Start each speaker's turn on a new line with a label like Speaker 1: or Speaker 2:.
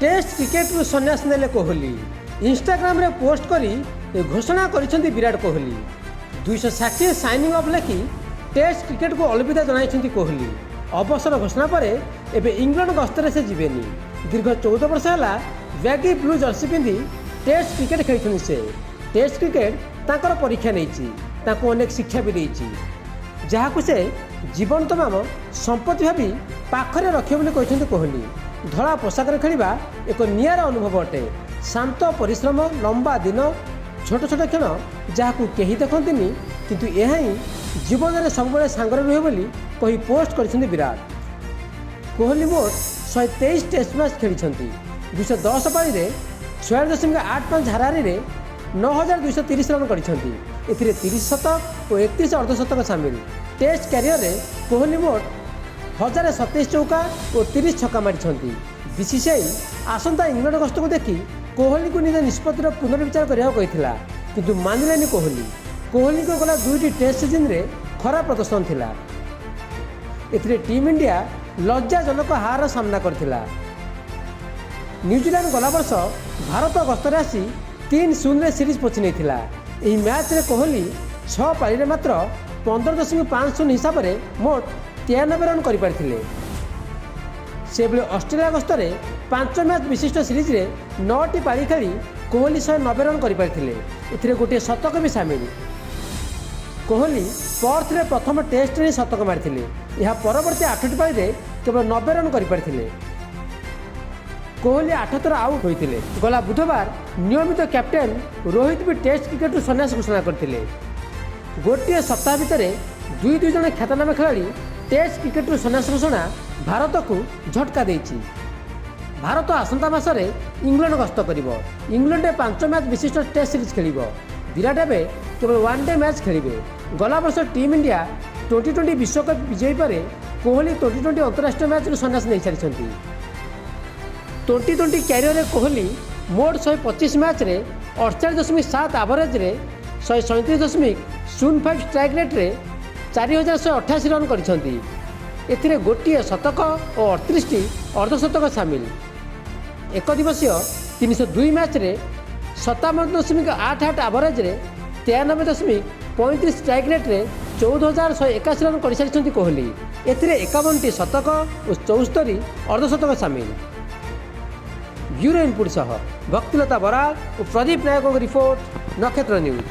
Speaker 1: Test cricket सन्यास नेले Kohli Instagram रे पोस्ट करी घोषणा करिसेंती विराट कोहली 260 साइनिंग अप लेखि टेस्ट क्रिकेट को अलविदा जनाइसेंती कोहली। अवसर घोषणा पर एबे इंग्लैंड गस्तरे से जीवेनी। दीर्घ 14 वर्ष है बैगी ब्लू जर्सी पिंधि टेस्ट क्रिकेट खेली से। टेस्ट क्रिकेट तांकर परीक्षा नहीं अनेक शिक्षा भी देती जहाँ से जीवन तमाम संपत्ति भावी पाखरे रखे कहते कोहली। धड़ा पोशाक खेलवा एक निरा अनुभव अटे। शांत परिश्रम लंबा दिन छोट छोट क्षण जहाँ कहीं देखती किंतु यह ही जीवन में सब सांगरे रुहे बोली कही पोस्ट कर विराट कोहली। मोट 123 टेस्ट मैच खेली 210 पारी 6.85 हारारी 9230 रन कर 30 शतक और 31 अर्धशतक सामिल। टेस्ट क्यारियर में कोहली मोट 1027 चौका और 30 छक्का मारी। बीसीसीआई आसंता इंग्लैंड गस्त को देखी कोहली को निज निष्पत्तिर पुनर्विचार करने किंतु मानिलेनी कोहली। कोहली को गला 2टी टेस्ट सीजन रे खराब प्रदर्शन थिला। एथिरे टीम इंडिया लज्जाजनक हार सामना करथिला। न्यूजीलैंड गला वर्ष भारत गस्तरे आसी 3-0 सीरीज पहुंची नहीं। यही मैच रे कोहली 6 पारी रे मात्र 15.50 हिसाब से मोट 93 रन कर से ऑस्ट्रेलिया गस्तरे 5 मैच विशिष्ट सीरीज रे 9टी पारी खेली कोहली 190 रन कर गोटे शतक भी सामिल। कोहली पर्थ रे प्रथम टेस्ट में शतक मारी यह परवर्ती 8टी पारी केवल 90 रन कर कोहली 8 थर आउट होते। गला बुधवार नियमित कैप्टेन रोहित भी टेस्ट क्रिकेट सन्यास घोषणा करते। गोटे सप्ताह भितर 2 जन ख्यातनामा खेलाड़ी टेस्ट क्रिकेट सन्यास घोषणा भारत को झटका देछि। भारत आसंता मासरे इंग्लैंड गस्त करिवो। इंग्लैंड 5 मैच विशिष्ट टेस्ट सीरीज खेलिवो। विराट एबे केवल 1 डे मैच खेलिबे। गला वर्ष टीम इंडिया 2020 विश्वकप विजयी पर कोहली 2020 अंतरराष्ट्रीय मैच सन्यास नहीं सारी। 2020 क्यारियर कोहली मोट 125 मैच रे 48.7 एवरेज रे 137.05 स्ट्राइक रेट रे 4188 रन कर गोटे शतक और 38टी अर्धशतक सामिल। एक दिवसीय 302 मैच रे 57.88 एवरेज रे 93.35 स्ट्राइक रेट रे 14181 रन कर सारी कोहली। एथिरे 51टी शतक और 74 अर्धशतक सामिल। ब्यूरो इनपुट सह भक्तिलता बराल और प्रदीप नायक रिपोर्ट नक्षत्र न्यूज।